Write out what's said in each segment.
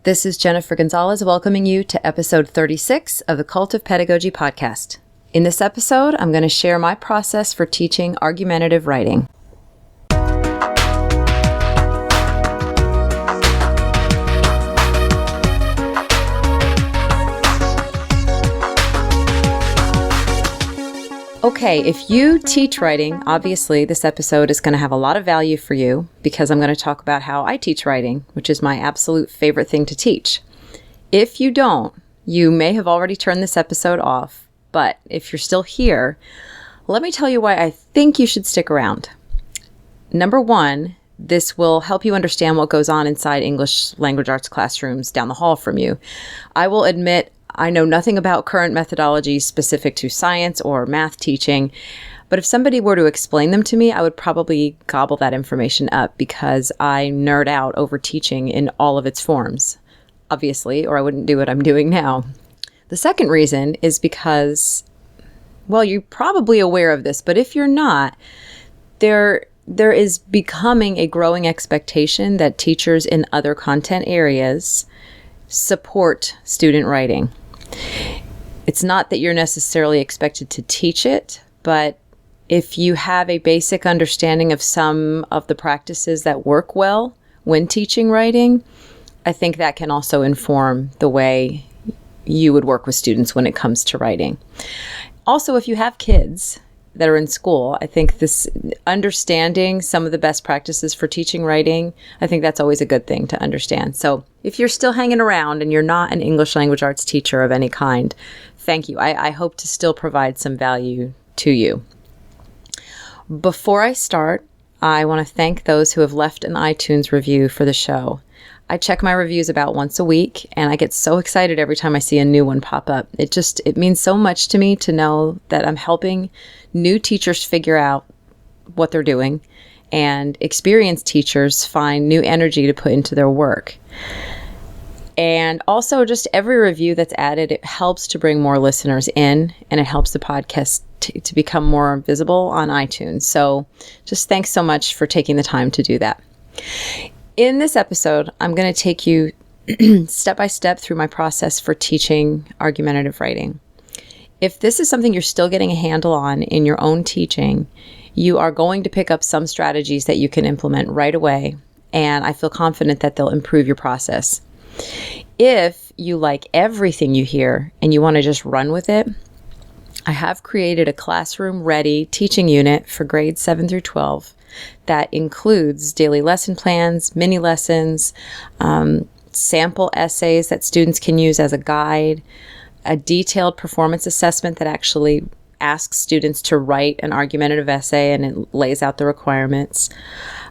This is Jennifer Gonzalez welcoming you to episode 36 of the Cult of Pedagogy podcast. In this episode, I'm going to share my process for teaching argumentative writing. Okay, if you teach writing, obviously this episode is going to have a lot of value for you because I'm going to talk about how I teach writing, which is my absolute favorite thing to teach. If you don't, you may have already turned this episode off, but if you're still here, let me tell you why I think you should stick around. Number one, this will help you understand what goes on inside English language arts classrooms down the hall from you. I will admit I know nothing about current methodologies specific to science or math teaching, but if somebody were to explain them to me, I would probably gobble that information up because I nerd out over teaching in all of its forms, obviously, or I wouldn't do what I'm doing now. The second reason is because, well, you're probably aware of this, but if you're not, there is becoming a growing expectation that teachers in other content areas support student writing. It's not that you're necessarily expected to teach it, but if you have a basic understanding of some of the practices that work well when teaching writing, I think that can also inform the way you would work with students when it comes to writing. Also, if you have kids that are in school, I think this understanding some of the best practices for teaching writing, I think that's always a good thing to understand. So if you're still hanging around and you're not an English language arts teacher of any kind, thank you. I hope to still provide some value to you. Before I start, I want to thank those who have left an iTunes review for the show. I check my reviews about once a week, and I get so excited every time I see a new one pop up. It means so much to me to know that I'm helping new teachers figure out what they're doing, and experienced teachers find new energy to put into their work. And also, just every review that's added, it helps to bring more listeners in, and it helps the podcast to become more visible on iTunes. So just thanks so much for taking the time to do that. In this episode, I'm going to take you step by step through my process for teaching argumentative writing. If this is something you're still getting a handle on in your own teaching, you are going to pick up some strategies that you can implement right away, and I feel confident that they'll improve your process. If you like everything you hear and you want to just run with it, I have created a classroom-ready teaching unit for grades 7 through 12 that includes daily lesson plans, mini lessons, sample essays that students can use as a guide, a detailed performance assessment that actually asks students to write an argumentative essay and it lays out the requirements,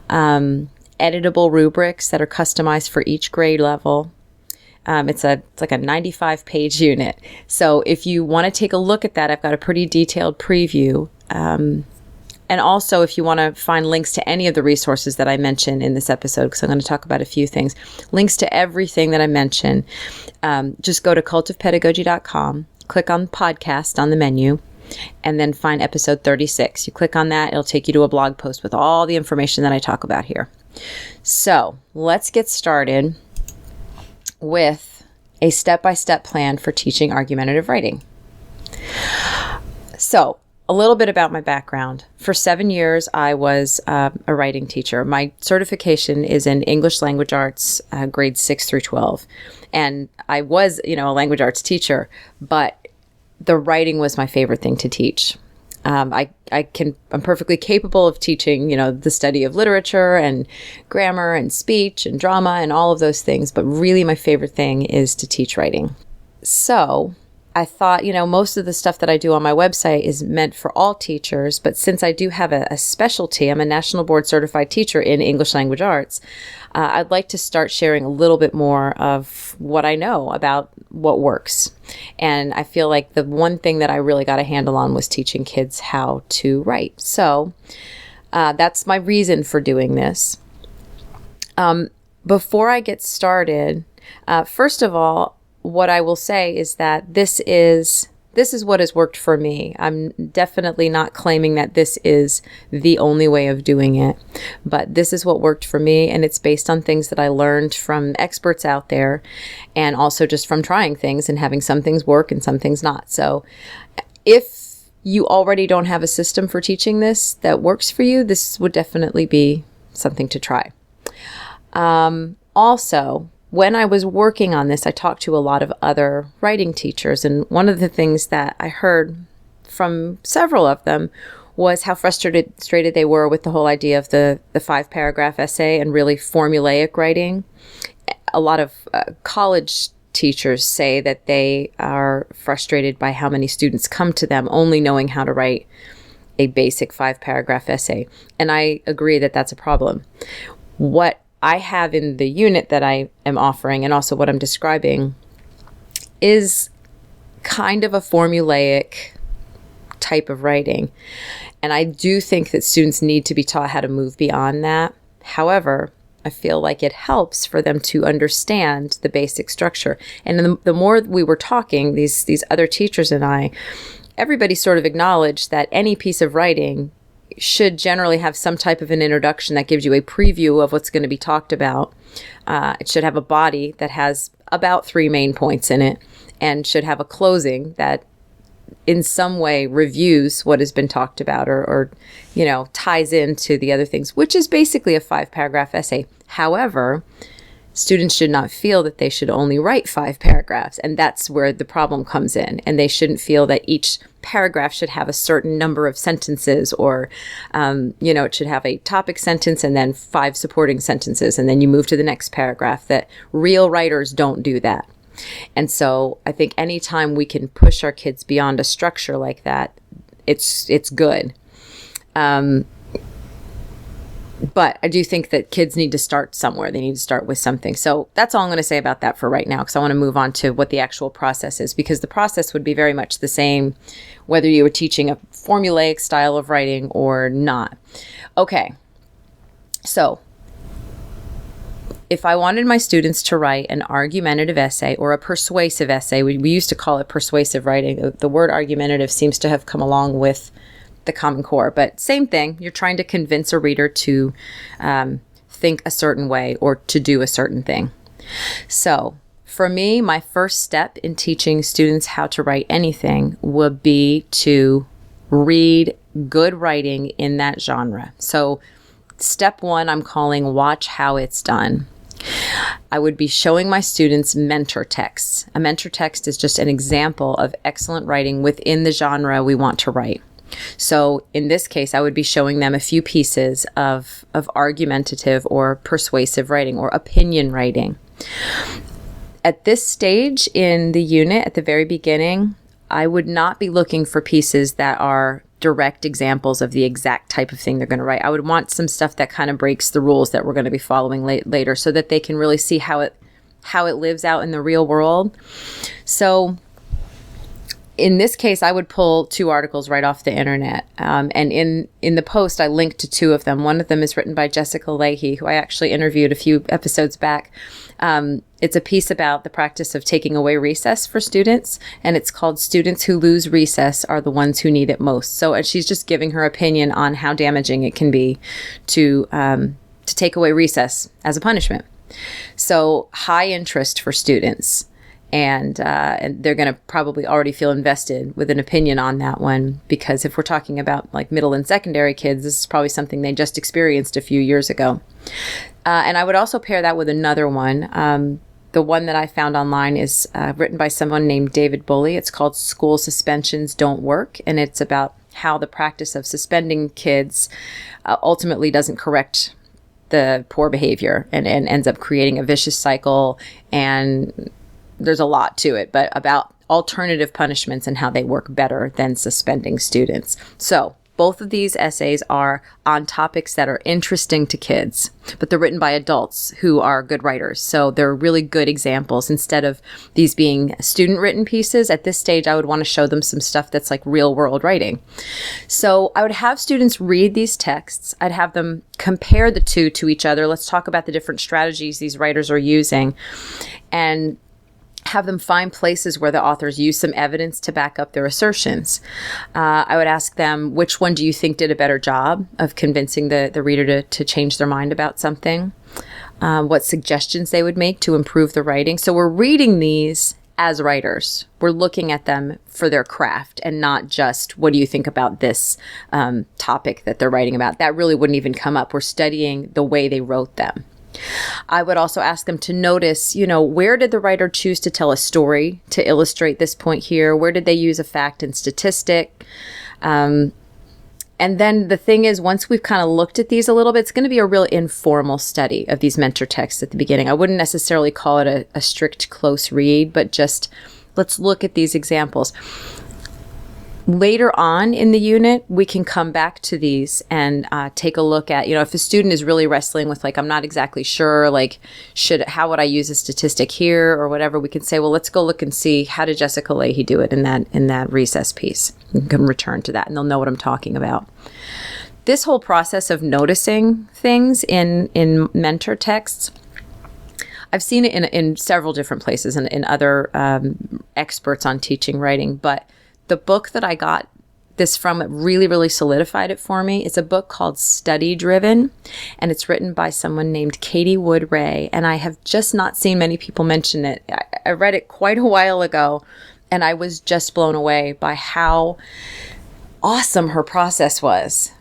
editable rubrics that are customized for each grade level. It's like a 95-page unit. So if you want to take a look at that, I've got a pretty detailed preview. And also, if you want to find links to any of the resources that I mentioned in this episode, because I'm going to talk about a few things, links to everything that I mentioned, just go to cultofpedagogy.com, click on podcast on the menu, and then find episode 36. You click on that, it'll take you to a blog post with all the information that I talk about here. So let's get started with a step-by-step plan for teaching argumentative writing. So, a little bit about my background. For 7 years, I was a writing teacher. My certification is in English language arts, grades 6 through 12. And I was, a language arts teacher, but the writing was my favorite thing to teach. I'm perfectly capable of teaching, the study of literature and grammar and speech and drama and all of those things. But really my favorite thing is to teach writing. So I thought, most of the stuff that I do on my website is meant for all teachers, but since I do have a specialty, I'm a national board certified teacher in English language arts, I'd like to start sharing a little bit more of what I know about what works. And I feel like the one thing that I really got a handle on was teaching kids how to write. So that's my reason for doing this. Before I get started, first of all, what I will say is that this is this is what has worked for me. I'm definitely not claiming that this is the only way of doing it, but this is what worked for me. And it's based on things that I learned from experts out there, and also just from trying things and having some things work and some things not. So if you already don't have a system for teaching this that works for you, this would definitely be something to try. Also, when I was working on this, I talked to a lot of other writing teachers, and one of the things that I heard from several of them was how frustrated they were with the whole idea of the 5-paragraph essay and really formulaic writing. A lot of college teachers say that they are frustrated by how many students come to them only knowing how to write a basic 5-paragraph essay, and I agree that that's a problem. What I have in the unit that I am offering, and also what I'm describing, is kind of a formulaic type of writing. And I do think that students need to be taught how to move beyond that. However, I feel like it helps for them to understand the basic structure. And the more we were talking, these other teachers and I, everybody sort of acknowledged that any piece of writing should generally have some type of an introduction that gives you a preview of what's going to be talked about. It should have a body that has about 3 main points in it, and should have a closing that in some way reviews what has been talked about, or ties into the other things, which is basically a 5-paragraph essay. However, students should not feel that they should only write 5 paragraphs, and that's where the problem comes in. And they shouldn't feel that each paragraph should have a certain number of sentences, or, it should have a topic sentence and then 5 supporting sentences, and then you move to the next paragraph. That real writers don't do that. And so I think anytime we can push our kids beyond a structure like that, it's good. But I do think that kids need to start somewhere. They need to start with something. So that's all I'm going to say about that for right now, because I want to move on to what the actual process is, because the process would be very much the same whether you were teaching a formulaic style of writing or not. Okay. So if I wanted my students to write an argumentative essay or a persuasive essay, we used to call it persuasive writing. The word argumentative seems to have come along with the Common Core, but same thing. You're trying to convince a reader to think a certain way or to do a certain thing. So for me, my first step in teaching students how to write anything would be to read good writing in that genre. So step 1, I'm calling watch how it's done. I would be showing my students mentor texts. A mentor text is just an example of excellent writing within the genre we want to write. So in this case, I would be showing them a few pieces of argumentative or persuasive writing or opinion writing. At this stage in the unit, at the very beginning, I would not be looking for pieces that are direct examples of the exact type of thing they're going to write. I would want some stuff that kind of breaks the rules that we're going to be following later, so that they can really see how it lives out in the real world. So in this case, I would pull 2 articles right off the internet. And in the post, I linked to 2 of them. One of them is written by Jessica Leahy, who I actually interviewed a few episodes back. It's a piece about the practice of taking away recess for students, and it's called "Students Who Lose Recess Are the Ones Who Need It Most." So, and she's just giving her opinion on how damaging it can be to take away recess as a punishment. So, high interest for students. And they're going to probably already feel invested with an opinion on that one, because if we're talking about like middle and secondary kids, this is probably something they just experienced a few years ago. And I would also pair that with another one. The one that I found online is written by someone named David Bully. It's called "School Suspensions Don't Work," and it's about how the practice of suspending kids ultimately doesn't correct the poor behavior and ends up creating a vicious cycle. And there's a lot to it, but about alternative punishments and how they work better than suspending students. So both of these essays are on topics that are interesting to kids, but they're written by adults who are good writers. So they're really good examples. Instead of these being student written pieces, at this stage, I would want to show them some stuff that's like real world writing. So I would have students read these texts. I'd have them compare the 2 to each other. Let's talk about the different strategies these writers are using, and have them find places where the authors use some evidence to back up their assertions. I would ask them, which one do you think did a better job of convincing the reader to change their mind about something? What suggestions they would make to improve the writing. So we're reading these as writers. We're looking at them for their craft and not just, what do you think about this topic that they're writing about? That really wouldn't even come up. We're studying the way they wrote them. I would also ask them to notice, where did the writer choose to tell a story to illustrate this point here? Where did they use a fact and statistic? And then the thing is, once we've kind of looked at these a little bit, it's going to be a real informal study of these mentor texts at the beginning. I wouldn't necessarily call it a strict close read, but just let's look at these examples. Later on in the unit, we can come back to these and take a look at, if a student is really wrestling with I'm not exactly sure, how would I use a statistic here or whatever, we can say, well, let's go look and see how did Jessica Leahy do it in that recess piece. You can return to that and they'll know what I'm talking about. This whole process of noticing things in mentor texts, I've seen it in several different places and in other experts on teaching writing, but the book that I got this from, it really, really solidified it for me. It's a book called Study Driven, and it's written by someone named Katie Wood Ray, and I have just not seen many people mention it. I read it quite a while ago, and I was just blown away by how awesome her process was.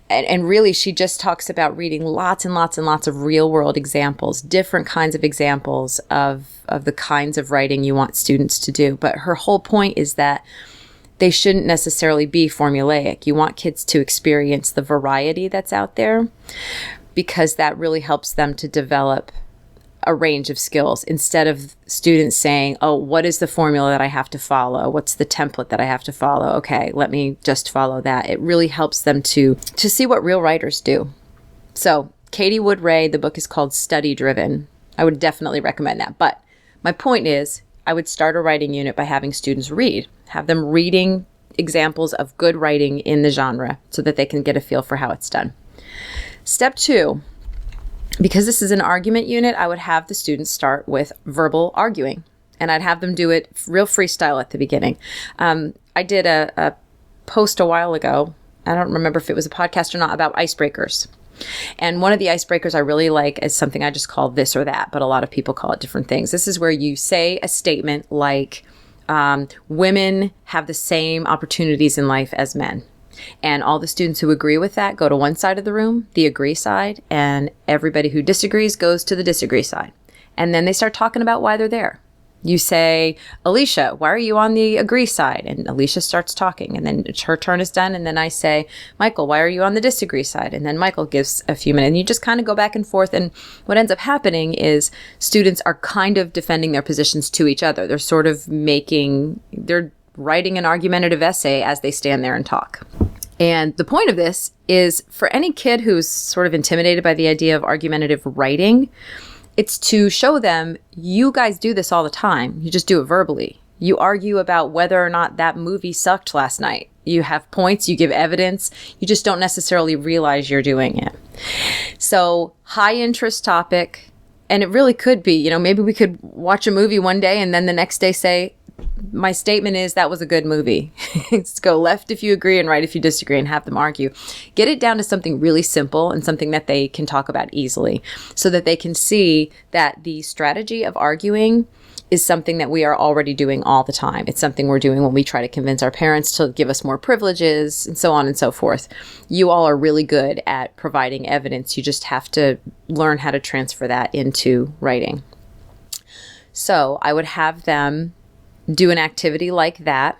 And really, she just talks about reading lots and lots and lots of real-world examples, different kinds of examples of the kinds of writing you want students to do. But her whole point is that they shouldn't necessarily be formulaic. You want kids to experience the variety that's out there because that really helps them to develop a range of skills instead of students saying, oh, what is the formula that I have to follow? What's the template that I have to follow? Okay, let me just follow that. It really helps them to see what real writers do. So Katie Wood Ray, the book is called Study Driven. I would definitely recommend that. But my point is, I would start a writing unit by having students read. Have them reading examples of good writing in the genre so that they can get a feel for how it's done. Step 2, because this is an argument unit, I would have the students start with verbal arguing. And I'd have them do it real freestyle at the beginning. I did a post a while ago. I don't remember if it was a podcast or not, about icebreakers. And one of the icebreakers I really like is something I just call this or that, but a lot of people call it different things. This is where you say a statement like, women have the same opportunities in life as men. And all the students who agree with that go to one side of the room, the agree side, and everybody who disagrees goes to the disagree side. And then they start talking about why they're there. You say, Alicia, why are you on the agree side? And Alicia starts talking, and then her turn is done. And then I say, Michael, why are you on the disagree side? And then Michael gives a few minutes. And you just kind of go back and forth. And what ends up happening is students are kind of defending their positions to each other. They're sort of they're writing an argumentative essay as they stand there and talk. And the point of this is for any kid who's sort of intimidated by the idea of argumentative writing, it's to show them, you guys do this all the time. You just do it verbally. You argue about whether or not that movie sucked last night. You have points, you give evidence. You just don't necessarily realize you're doing it. So high interest topic. And it really could be, maybe we could watch a movie one day and then the next day say, my statement is that was a good movie. Let's go left if you agree and right if you disagree and have them argue. Get it down to something really simple and something that they can talk about easily so that they can see that the strategy of arguing is something that we are already doing all the time. It's something we're doing when we try to convince our parents to give us more privileges and so on and so forth. You all are really good at providing evidence. You just have to learn how to transfer that into writing. So I would have them do an activity like that.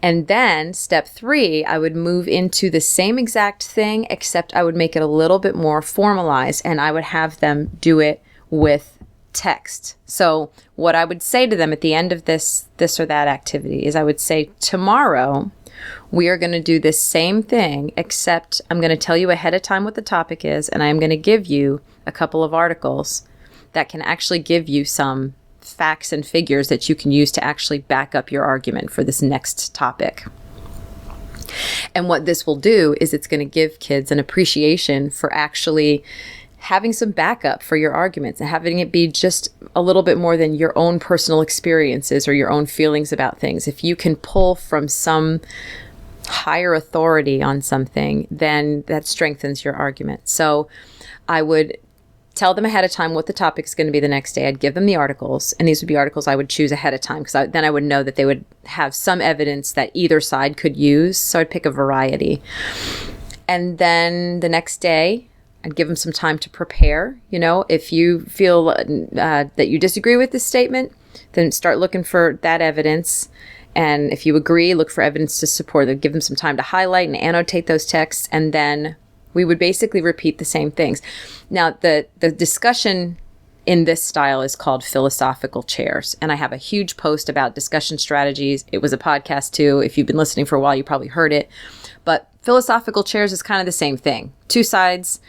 And then step 3, I would move into the same exact thing, except I would make it a little bit more formalized and I would have them do it with text. So what I would say to them at the end of this or that activity is I would say, tomorrow we are going to do this same thing, except I'm going to tell you ahead of time what the topic is, and I'm going to give you a couple of articles that can actually give you some facts and figures that you can use to actually back up your argument for this next topic. And what this will do is it's going to give kids an appreciation for actually having some backup for your arguments and having it be just a little bit more than your own personal experiences or your own feelings about things. If you can pull from some higher authority on something, then that strengthens your argument. So I would tell them ahead of time what the topic is going to be the next day. I'd give them the articles, and these would be articles I would choose ahead of time because then I would know that they would have some evidence that either side could use. So I'd pick a variety. And then the next day, I'd give them some time to prepare. If you feel that you disagree with this statement, then start looking for that evidence. And if you agree, look for evidence to support it. Give them some time to highlight and annotate those texts, and then we would basically repeat the same things. Now, the discussion in this style is called philosophical chairs. And I have a huge post about discussion strategies. It was a podcast too. If you've been listening for a while, you probably heard it. But philosophical chairs is kind of the same thing. Two sides,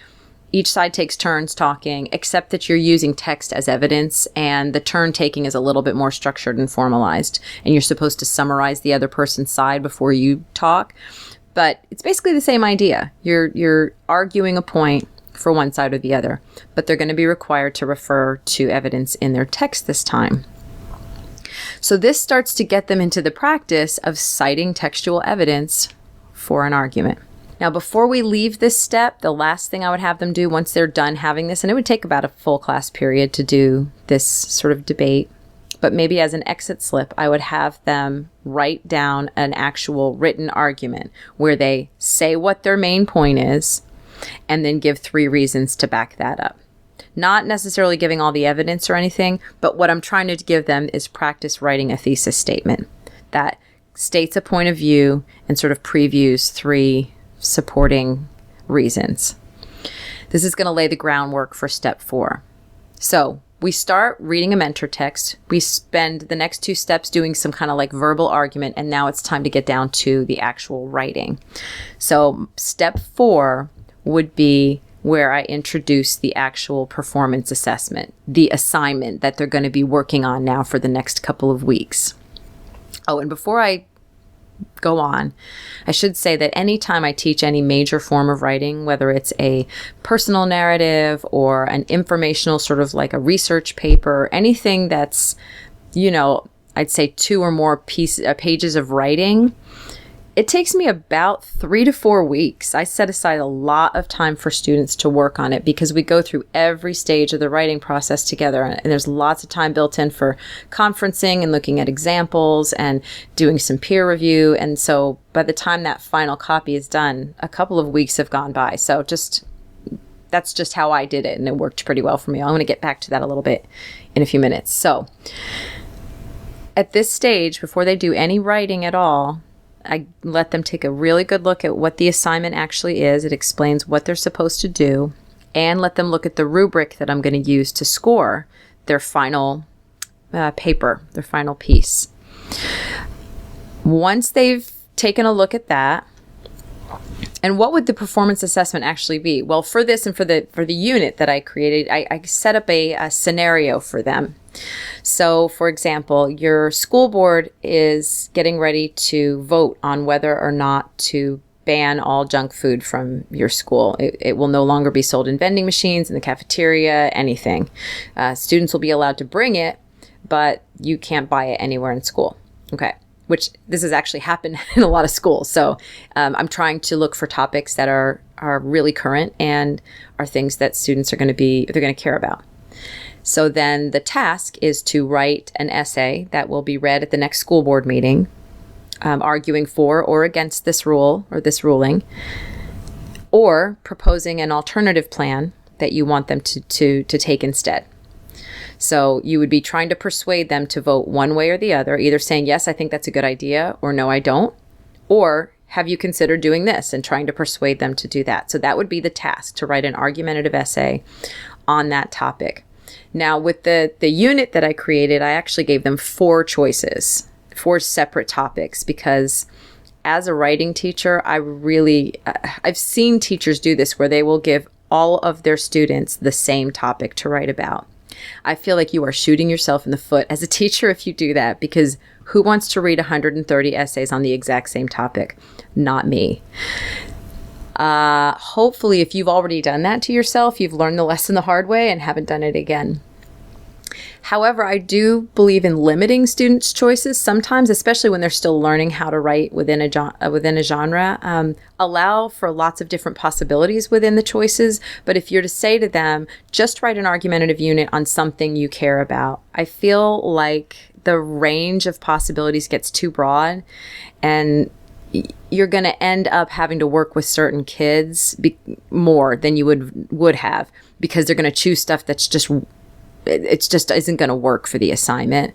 each side takes turns talking, except that you're using text as evidence, and the turn taking is a little bit more structured and formalized. And you're supposed to summarize the other person's side before you talk. But it's basically the same idea. You're arguing a point for one side or the other, but they're going to be required to refer to evidence in their text this time. So this starts to get them into the practice of citing textual evidence for an argument. Now, before we leave this step, the last thing I would have them do once they're done having this, and it would take about a full class period to do this sort of debate, but maybe as an exit slip, I would have them write down an actual written argument where they say what their main point is and then give 3 reasons to back that up. Not necessarily giving all the evidence or anything, but what I'm trying to give them is practice writing a thesis statement that states a point of view and sort of previews 3 supporting reasons. This is going to lay the groundwork for step 4. So we start reading a mentor text. We spend the next 2 steps doing some kind of like verbal argument, and now it's time to get down to the actual writing. So step 4 would be where I introduce the actual performance assessment, the assignment that they're going to be working on now for the next couple of weeks. Oh, and before I go on, I should say that anytime I teach any major form of writing, whether it's a personal narrative or an informational sort of like a research paper, anything that's, I'd say 2 or more pages of writing, it takes me about 3 to 4 weeks. I set aside a lot of time for students to work on it because we go through every stage of the writing process together. And there's lots of time built in for conferencing and looking at examples and doing some peer review. And so by the time that final copy is done, a couple of weeks have gone by. So that's just how I did it. And it worked pretty well for me. I'm going to get back to that a little bit in a few minutes. So at this stage, before they do any writing at all, I let them take a really good look at what the assignment actually is. It explains what they're supposed to do, and let them look at the rubric that I'm going to use to score their final paper, their final piece. Once they've taken a look at that, and what would the performance assessment actually be? Well, for this and for the unit that I created, I set up a scenario for them. So, for example, your school board is getting ready to vote on whether or not to ban all junk food from your school. It will no longer be sold in vending machines, in the cafeteria, anything. Students will be allowed to bring it, but you can't buy it anywhere in school. Okay. Which this has actually happened in a lot of schools. So I'm trying to look for topics that are really current and are things that students they're going to care about. So then the task is to write an essay that will be read at the next school board meeting, arguing for or against this rule or this ruling, or proposing an alternative plan that you want them to take instead. So you would be trying to persuade them to vote one way or the other, either saying, yes, I think that's a good idea, or no, I don't. Or have you considered doing this, and trying to persuade them to do that. So that would be the task, to write an argumentative essay on that topic. Now, with the unit that I created, I actually gave them 4 choices, 4 separate topics, because as a writing teacher, I've seen teachers do this where they will give all of their students the same topic to write about. I feel like you are shooting yourself in the foot as a teacher if you do that, because who wants to read 130 essays on the exact same topic? Not me. Hopefully, if you've already done that to yourself, you've learned the lesson the hard way and haven't done it again. However, I do believe in limiting students' choices sometimes, especially when they're still learning how to write within a genre. Allow for lots of different possibilities within the choices. But if you're to say to them, just write an argumentative unit on something you care about, I feel like the range of possibilities gets too broad, and you're going to end up having to work with certain kids more than you would have, because they're going to choose stuff that's just isn't going to work for the assignment.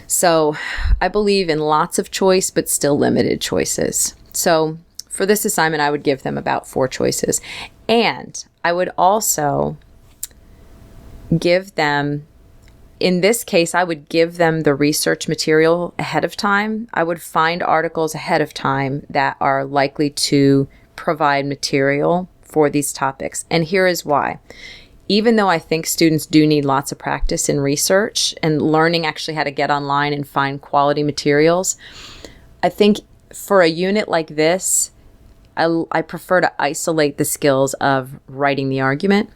So I believe in lots of choice, but still limited choices. So for this assignment, I would give them about 4 choices. And I would also give them, in this case, I would give them the research material ahead of time. I would find articles ahead of time that are likely to provide material for these topics. And here is why. Even though I think students do need lots of practice in research and learning actually how to get online and find quality materials, I think for a unit like this, I prefer to isolate the skills of writing the argument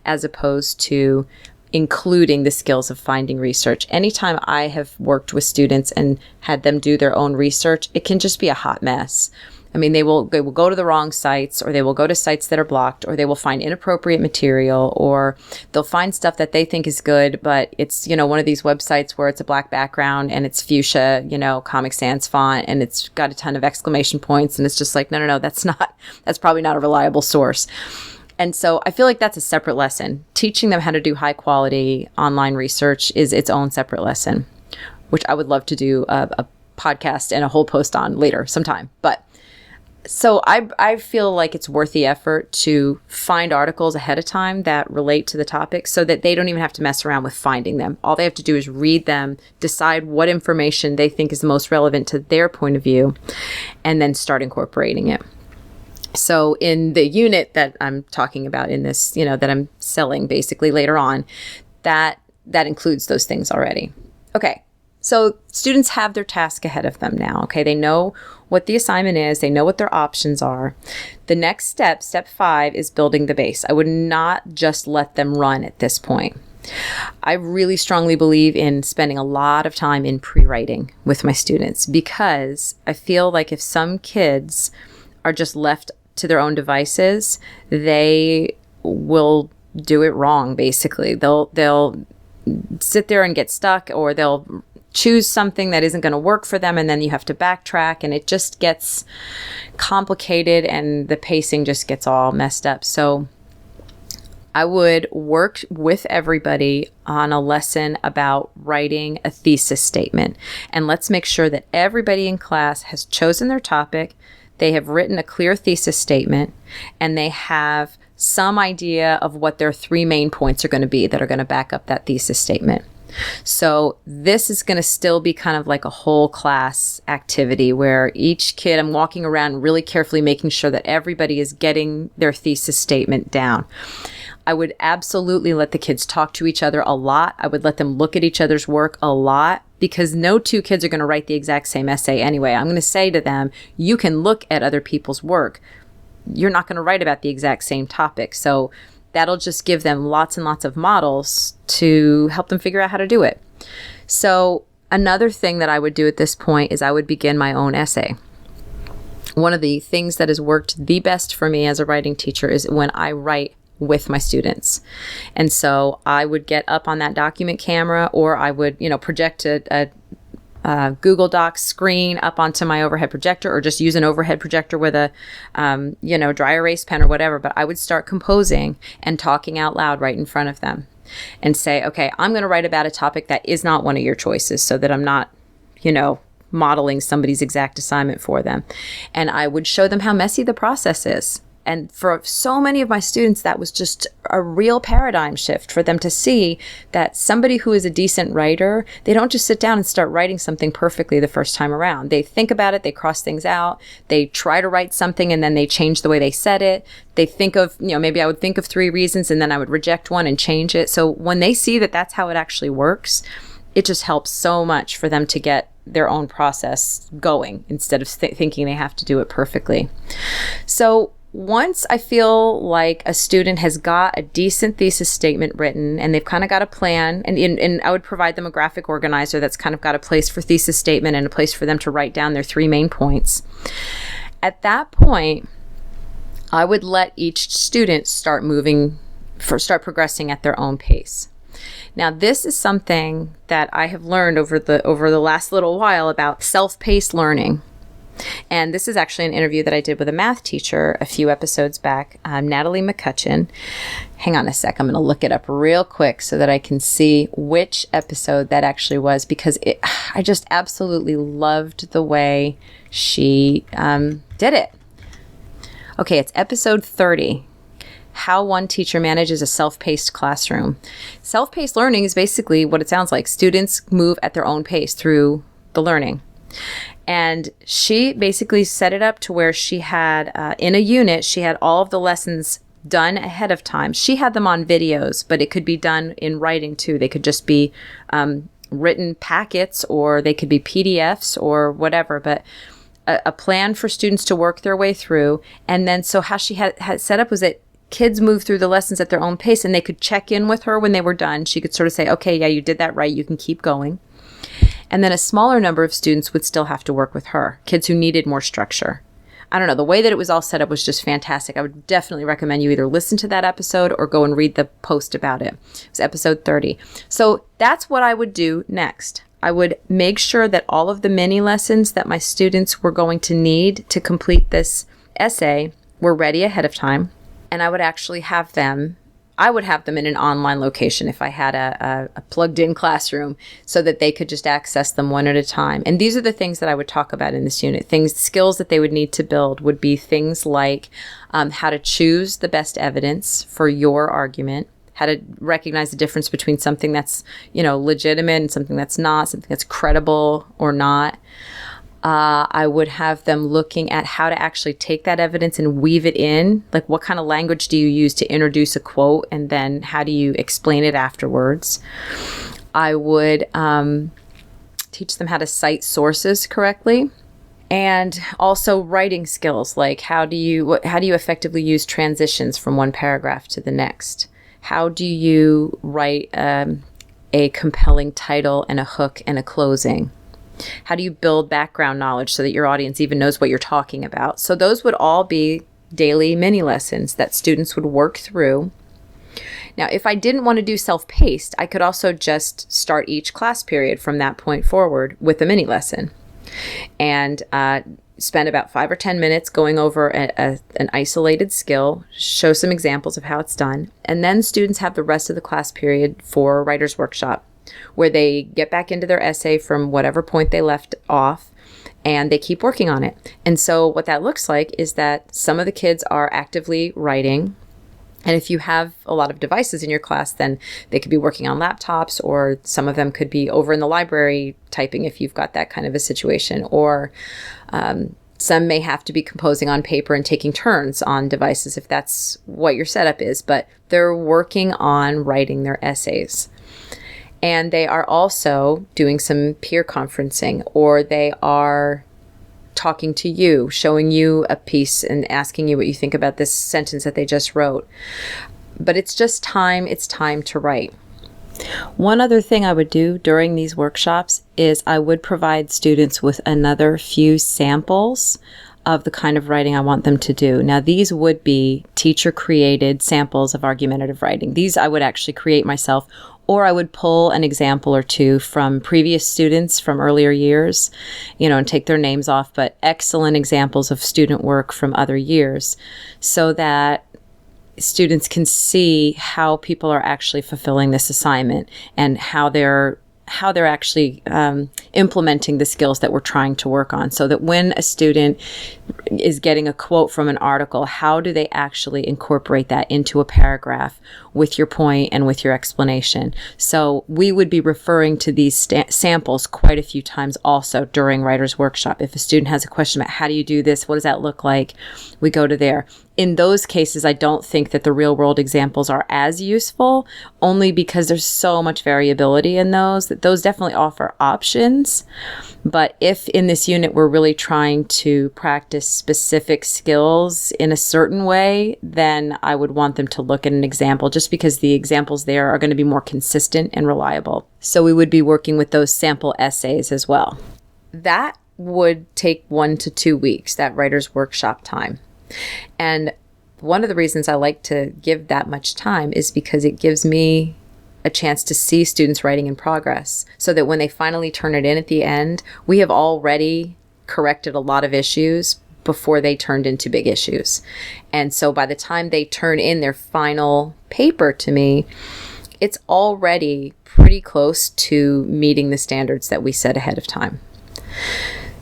as opposed to including the skills of finding research. Anytime I have worked with students and had them do their own research, it can just be a hot mess. I mean, they will go to the wrong sites, or they will go to sites that are blocked, or they will find inappropriate material, or they'll find stuff that they think is good, but it's, one of these websites where it's a black background and it's fuchsia, Comic Sans font, and it's got a ton of exclamation points. And it's just like, no, that's probably not a reliable source. And so I feel like that's a separate lesson. Teaching them how to do high quality online research is its own separate lesson, which I would love to do a podcast and a whole post on later sometime. But so I feel like it's worth the effort to find articles ahead of time that relate to the topic so that they don't even have to mess around with finding them. All they have to do is read them, decide what information they think is the most relevant to their point of view, and then start incorporating it. So in the unit that I'm talking about in this, that I'm selling basically later on, that includes those things already. Okay. So students have their task ahead of them now, okay? They know what the assignment is. They know what their options are. The next step, step 5, is building the base. I would not just let them run at this point. I really strongly believe in spending a lot of time in pre-writing with my students, because I feel like if some kids are just left to their own devices, they will do it wrong, basically. They'll sit there and get stuck, or they'll choose something that isn't going to work for them, and then you have to backtrack, and it just gets complicated and the pacing just gets all messed up. So I would work with everybody on a lesson about writing a thesis statement. And let's make sure that everybody in class has chosen their topic, they have written a clear thesis statement, and they have some idea of what their 3 main points are going to be that are going to back up that thesis statement. So this is going to still be kind of like a whole class activity where each kid, I'm walking around really carefully making sure that everybody is getting their thesis statement down. I would absolutely let the kids talk to each other a lot. I would let them look at each other's work a lot, because no 2 kids are going to write the exact same essay anyway. I'm going to say to them, you can look at other people's work. You're not going to write about the exact same topic. So that'll just give them lots and lots of models to help them figure out how to do it. So another thing that I would do at this point is I would begin my own essay. One of the things that has worked the best for me as a writing teacher is when I write with my students. And so I would get up on that document camera, or I would, project a Google Docs screen up onto my overhead projector, or just use an overhead projector with a, dry erase pen or whatever. But I would start composing and talking out loud right in front of them and say, okay, I'm going to write about a topic that is not one of your choices, so that I'm not, modeling somebody's exact assignment for them. And I would show them how messy the process is. And for so many of my students, that was just a real paradigm shift for them to see that somebody who is a decent writer, they don't just sit down and start writing something perfectly the first time around. They think about it, they cross things out, they try to write something and then they change the way they said it. They think of, maybe I would think of 3 reasons and then I would reject one and change it. So when they see that that's how it actually works, it just helps so much for them to get their own process going instead of thinking they have to do it perfectly. So once I feel like a student has got a decent thesis statement written and they've kind of got a plan, and I would provide them a graphic organizer that's kind of got a place for thesis statement and a place for them to write down their 3 main points. At that point, I would let each student start progressing at their own pace. Now, this is something that I have learned over the last little while about self-paced learning. And this is actually an interview that I did with a math teacher a few episodes back, Natalie McCutcheon. Hang on a sec. I'm going to look it up real quick so that I can see which episode that actually was, because I just absolutely loved the way she did it. Okay, it's episode 30. How one teacher manages a self-paced classroom. Self-paced learning is basically what it sounds like. Students move at their own pace through the learning. And she basically set it up to where she had, in a unit, she had all of the lessons done ahead of time. She had them on videos, but it could be done in writing too. They could just be written packets, or they could be PDFs or whatever, but a plan for students to work their way through. And then so how she had set up was that kids move through the lessons at their own pace, and they could check in with her when they were done. She could sort of say, okay, yeah, you did that right. You can keep going. And then a smaller number of students would still have to work with her, kids who needed more structure. I don't know, the way that it was all set up was just fantastic. I would definitely recommend you either listen to that episode or go and read the post about it. It was episode 30. So that's what I would do next. I would make sure that all of the mini lessons that my students were going to need to complete this essay were ready ahead of time. And I would actually have them in an online location if I had a plugged-in classroom, so that they could just access them one at a time. And these are the things that I would talk about in this unit. Skills that they would need to build would be things like how to choose the best evidence for your argument, how to recognize the difference between something that's, legitimate and something that's not, something that's credible or not. I would have them looking at how to actually take that evidence and weave it in. Like, what kind of language do you use to introduce a quote, and then how do you explain it afterwards? I would teach them how to cite sources correctly, and also writing skills, like how do you effectively use transitions from one paragraph to the next? How do you write a compelling title and a hook and a closing? How do you build background knowledge so that your audience even knows what you're talking about? So those would all be daily mini lessons that students would work through. Now, if I didn't want to do self-paced, I could also just start each class period from that point forward with a mini lesson, and spend about 5 or 10 minutes going over an isolated skill, show some examples of how it's done, and then students have the rest of the class period for a writer's workshop, where they get back into their essay from whatever point they left off, and they keep working on it. And so what that looks like is that some of the kids are actively writing. And if you have a lot of devices in your class, then they could be working on laptops, or some of them could be over in the library typing if you've got that kind of a situation. Or some may have to be composing on paper and taking turns on devices if that's what your setup is. But they're working on writing their essays. And they are also doing some peer conferencing, or they are talking to you, showing you a piece and asking you what you think about this sentence that they just wrote. But it's time to write. One other thing I would do during these workshops is I would provide students with another few samples of the kind of writing I want them to do. Now, these would be teacher-created samples of argumentative writing. These I would actually create myself, or I would pull an example or two from previous students from earlier years, and take their names off, but excellent examples of student work from other years, so that students can see how people are actually fulfilling this assignment and how they're actually implementing the skills that we're trying to work on, so that when a student is getting a quote from an article, how do they actually incorporate that into a paragraph with your point and with your explanation? So we would be referring to these samples quite a few times also during Writer's Workshop. If a student has a question about how do you do this, what does that look like, we go to there. In those cases, I don't think that the real world examples are as useful, only because there's so much variability in those, that those definitely offer options. But if in this unit we're really trying to practice specific skills in a certain way, then I would want them to look at an example, just because the examples there are going to be more consistent and reliable. So we would be working with those sample essays as well. That would take 1 to 2 weeks, that writer's workshop time. And one of the reasons I like to give that much time is because it gives me a chance to see students' writing in progress, so that when they finally turn it in at the end, we have already corrected a lot of issues before they turned into big issues. And so by the time they turn in their final paper to me, it's already pretty close to meeting the standards that we set ahead of time.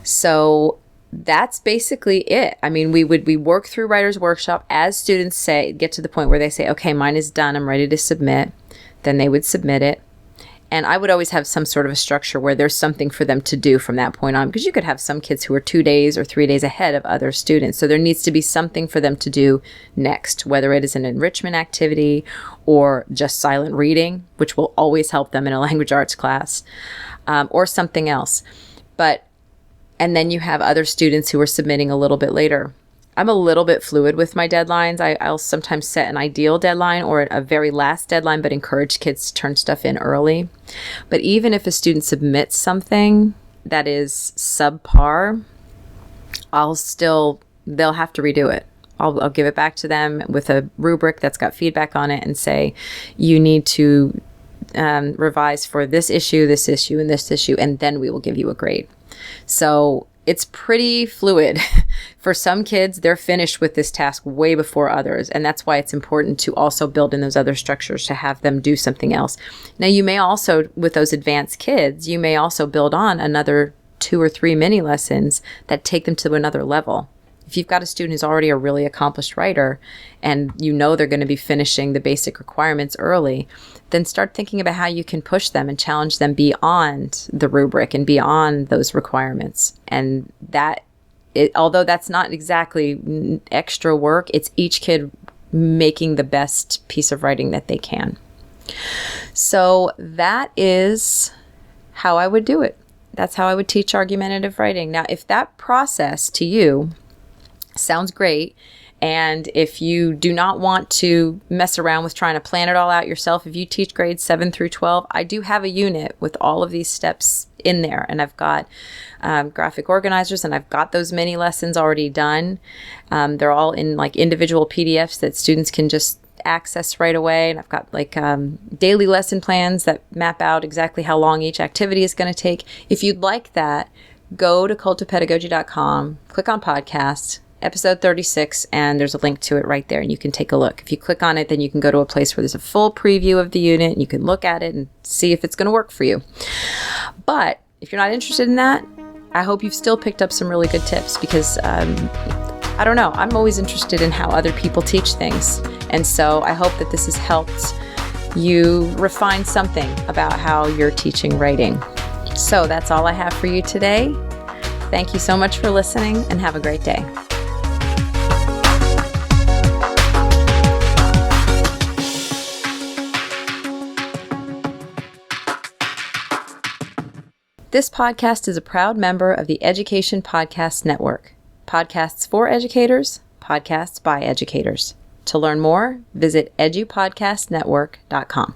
So that's basically it. I mean, we work through writer's workshop as students get to the point where they say, okay, mine is done, I'm ready to submit. Then they would submit it. And I would always have some sort of a structure where there's something for them to do from that point on, because you could have some kids who are 2 days or 3 days ahead of other students. So there needs to be something for them to do next, whether it is an enrichment activity or just silent reading, which will always help them in a language arts class, or something else. And then you have other students who are submitting a little bit later. I'm a little bit fluid with my deadlines. I'll sometimes set an ideal deadline or a very last deadline, but encourage kids to turn stuff in early. But even if a student submits something that is subpar, they'll have to redo it. I'll give it back to them with a rubric that's got feedback on it and say, you need to revise for this issue, and this issue, and then we will give you a grade. So it's pretty fluid. For some kids, they're finished with this task way before others. And that's why it's important to also build in those other structures to have them do something else. Now, you may also, with those advanced kids, you may also build on another 2 or 3 mini lessons that take them to another level. If you've got a student who's already a really accomplished writer and you know they're going to be finishing the basic requirements early, then start thinking about how you can push them and challenge them beyond the rubric and beyond those requirements. And although that's not exactly extra work, it's each kid making the best piece of writing that they can. So that is how I would do it. That's how I would teach argumentative writing. Now, if that process to you sounds great, and if you do not want to mess around with trying to plan it all out yourself, if you teach grades 7 through 12, I do have a unit with all of these steps in there. And I've got graphic organizers, and I've got those mini lessons already done. They're all in like individual PDFs that students can just access right away. And I've got like daily lesson plans that map out exactly how long each activity is going to take. If you'd like that, go to cultofpedagogy.com, click on podcast, episode 36, and there's a link to it right there, and you can take a look. If you click on it, then you can go to a place where there's a full preview of the unit, and you can look at it and see if it's going to work for you. But if you're not interested in that, I hope you've still picked up some really good tips, because I don't know, I'm always interested in how other people teach things. And so I hope that this has helped you refine something about how you're teaching writing. So that's all I have for you today. Thank you so much for listening, and have a great day. This podcast is a proud member of the Education Podcast Network. Podcasts for educators, podcasts by educators. To learn more, visit edupodcastnetwork.com.